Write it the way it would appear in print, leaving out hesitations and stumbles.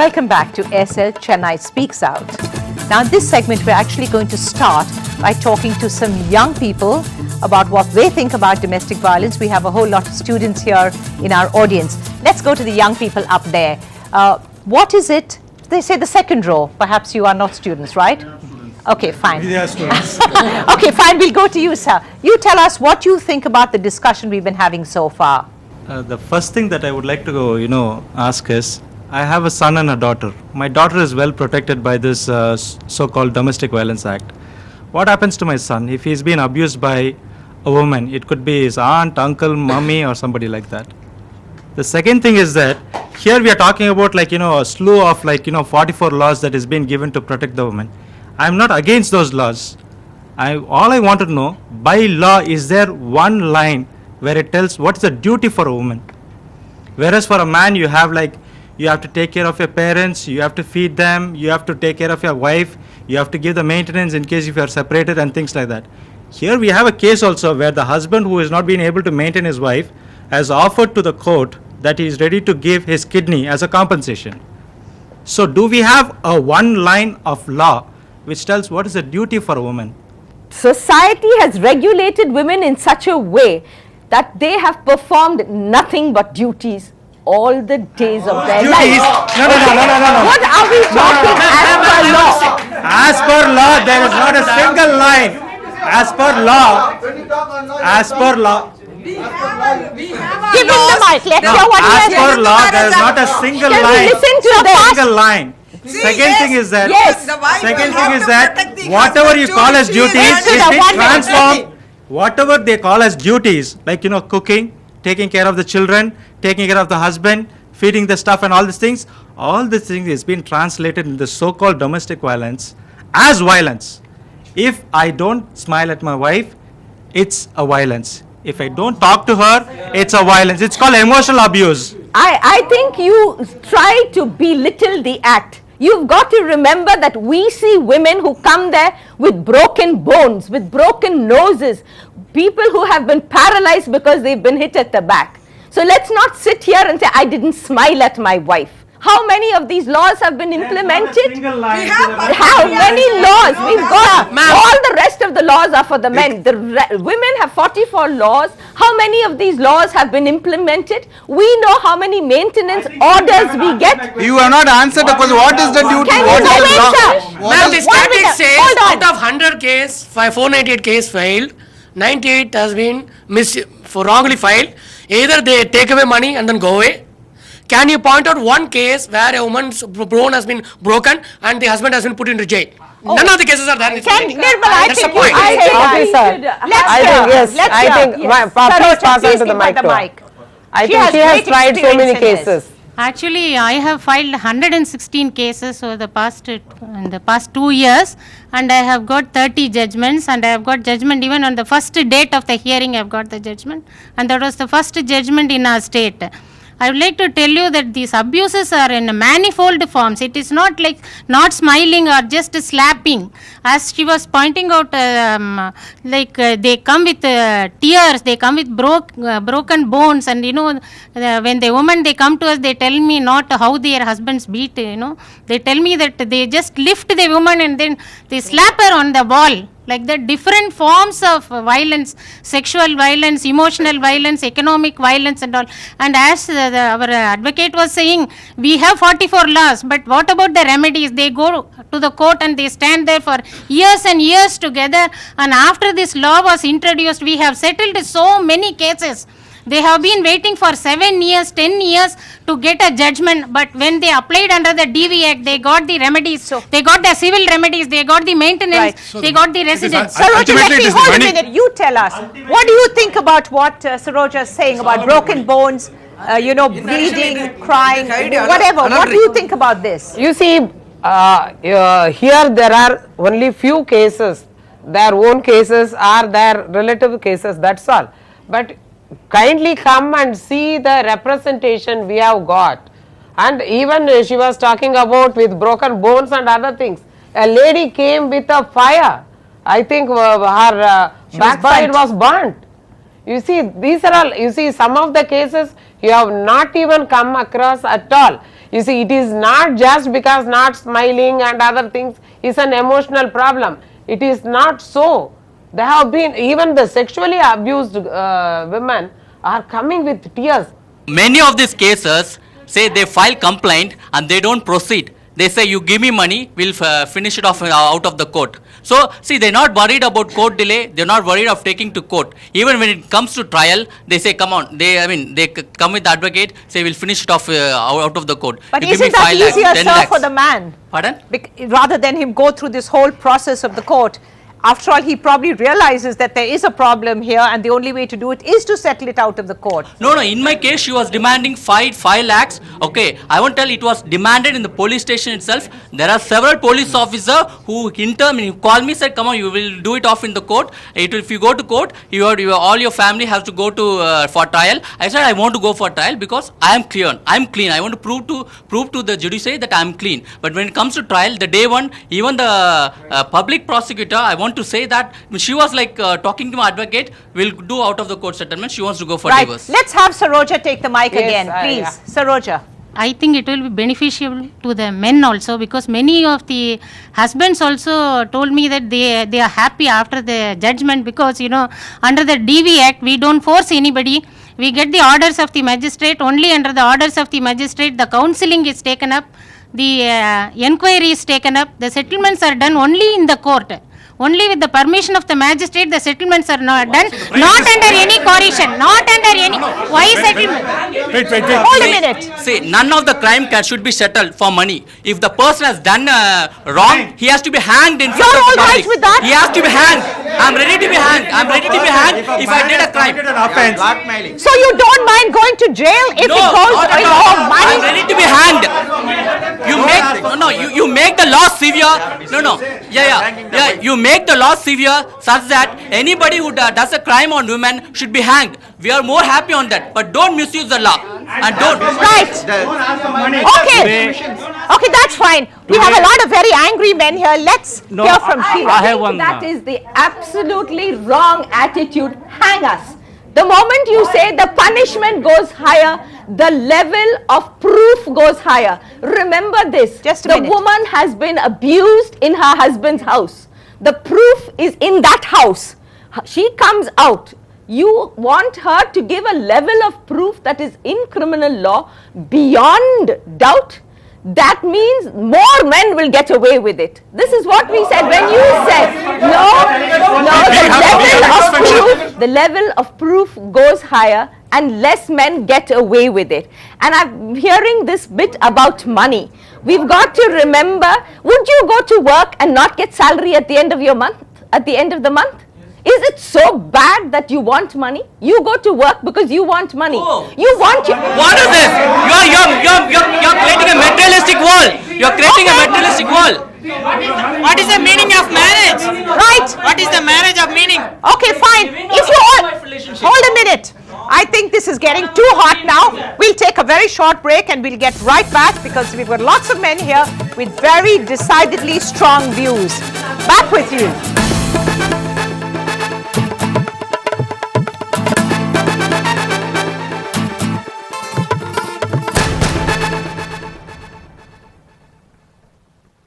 Welcome back to SL Chennai Speaks Out. Now, in this segment, we're actually going to start by talking to some young people about what they think about domestic violence. We have a whole lot of students here in our audience. Let's go to the young people up there. What is it? They say the second row. Perhaps you are not students, right? Okay, fine. We are students. Okay, fine. We'll go to you, sir. You tell us what you think about the discussion we've been having so far. The first thing that I would like to, ask is, I have a son and a daughter. My daughter is well protected by this so-called Domestic Violence Act. What happens to my son if he's been abused by a woman? It could be his aunt, uncle, mummy, or somebody like that. The second thing is that here we are talking about a slew of 44 laws that is being given to protect the woman. I'm not against those laws. All I want to know, by law, is there one line where it tells what is the duty for a woman? Whereas for a man, you have you have to take care of your parents, you have to feed them, you have to take care of your wife, you have to give the maintenance in case if you are separated and things like that. Here we have a case also where the husband who has not been able to maintain his wife has offered to the court that he is ready to give his kidney as a compensation. So do we have a one line of law which tells what is the duty for a woman? Society has regulated women in such a way that they have performed nothing but duties all the days of their Duties? life. No. What are we talking as per law? As per law, there is not a single line. As per law, Give him the mic. Let's hear what he as has to per say. law, there is not a single Can we line. listen to them? Single line. Second thing is that, What whatever you call as duties is Listen to being one minute. transformed. Whatever they call as duties, cooking, taking care of the children, taking care of the husband, feeding the stuff and all these things is being translated in the so-called domestic violence as violence. If I don't smile at my wife, it's a violence. If I don't talk to her, it's a violence. It's called emotional abuse. I think you try to belittle the act. You've got to remember that we see women who come there with broken bones, with broken noses, people who have been paralyzed because they've been hit at the back. So let's not sit here and say, I didn't smile at my wife. How many of these laws have been implemented? How many laws? We've got all the rest of the laws are for the men. The women have 44 laws. How many of these laws have been implemented? We know how many maintenance orders we get. You have not answered the question. What is the duty? Can What you is the law? answer? Ma'am, the statistics says Hold on. out of 100 case, 498 case filed, 98 has been wrongly filed. Either they take away money and then go away. Can you point out one case where a woman's bone has been broken and the husband has been put into jail? None of the cases are there. Nirmala, I That's the think you point. I think Officer, let's hear. Please pass on to the mic. I think she has tried so many cases. Actually, I have filed 116 cases over the past 2 years, and I have got 30 judgments, and I have got judgment even on the first date of the hearing. I have got the judgment, and that was the first judgment in our state. I would like to tell you that these abuses are in manifold forms. It is not like not smiling or just slapping. As she was pointing out, they come with tears, they come with broken bones, and when the woman they come to us, they tell me not how their husbands beat. They tell me that they just lift the woman and then they slap her on the wall. Like the different forms of violence, sexual violence, emotional violence, economic violence and all. And as our advocate was saying, we have 44 laws, but what about the remedies? They go to the court and they stand there for years and years together, and after this law was introduced, we have settled so many cases. They have been waiting for 7 years, 10 years to get a judgment, but when they applied under the DV Act, they got the remedies, they got the civil remedies, they got the maintenance, they got the residence. Saroja, hold a minute. You tell us. What do you think about what Saroja is saying about broken bones, bleeding, crying, whatever? What do you think about this? You see, here there are only few cases. Their own cases are their relative cases, that's all. But kindly come and see the representation we have got. And even she was talking about with broken bones and other things. A lady came with a fire. I think her backside was burnt. You see, these are all, some of the cases you have not even come across at all. You see, it is not just because not smiling and other things is an emotional problem. It is not so. There have been even the sexually abused women are coming with tears. Many of these cases say they file complaint and they don't proceed. They say you give me money, we'll finish it off out of the court. So see, they're not worried about court delay. They're not worried of taking to court. Even when it comes to trial, they say come on. They come with the advocate, say we'll finish it off out of the court. But You give isn't me that 5 lakhs, easier, 10 sir, lakhs. for the man? Pardon? Rather than him go through this whole process of the court? After all, he probably realizes that there is a problem here and the only way to do it is to settle it out of the court. No, in my case, she was demanding 5 lakhs. Okay, I won't tell it was demanded in the police station itself. There are several police officers who call me, said, come on, you will do it off in the court. If you go to court, all your family has to go to for trial. I said, I want to go for trial because I am clear. I am clean. I want to prove to the judiciary that I am clean. But when it comes to trial, the day one, even the public prosecutor, I want to say that she was like talking to my advocate, we'll do out of the court settlement. She wants to go for divorce. Let's have Saroja take the mic Yes, again, please. yeah. Saroja. I think it will be beneficial to the men also, because many of the husbands also told me that they are happy after the judgment, because under the DV Act we don't force anybody. We get the orders of the magistrate. Only under the orders of the magistrate the counselling is taken up, the enquiry is taken up, the settlements are done only in the court. Only with the permission of the magistrate the settlements are not done, not under any coercion, not under any. Why settlement? Wait. Hold a minute. See, none of the crime should be settled for money. If the person has done wrong, he has to be hanged in front You're of all the right public. with that? He has to be hanged. I'm ready to be hanged. I'm ready to be hanged if I did a crime. Blackmailing. So you don't mind going to jail if No, it goes not at in all. all money? I'm ready to be hanged. You make the law severe. You make the law severe such that anybody who does a crime on women should be hanged. We are more happy on that, but don't misuse the law and don't. Right. Okay, that's fine. We have a lot of very angry men here. Let's hear from Sheila. I think that is the absolutely wrong attitude. Hang us. The moment you say the punishment goes higher, the level of proof goes higher. Remember this. Just a the minute. woman has been abused in her husband's house. The proof is in that house. She comes out. You want her to give a level of proof that is in criminal law beyond doubt. That means more men will get away with it. This is what we said when you said, the level of proof goes higher and less men get away with it. And I'm hearing this bit about money. We've got to remember, would you go to work and not get salary at the end of your month, at the end of the month? Is it so bad that you want money? You go to work because you want money. Oh. You want your... What is this? You're creating a materialistic world. You're creating a materialistic world. What is the meaning of marriage? Right. What is the marriage of meaning? Okay, fine. If you all hold a minute. I think this is getting too hot now. We'll take a very short break and we'll get right back because we've got lots of men here with very decidedly strong views. Back with you.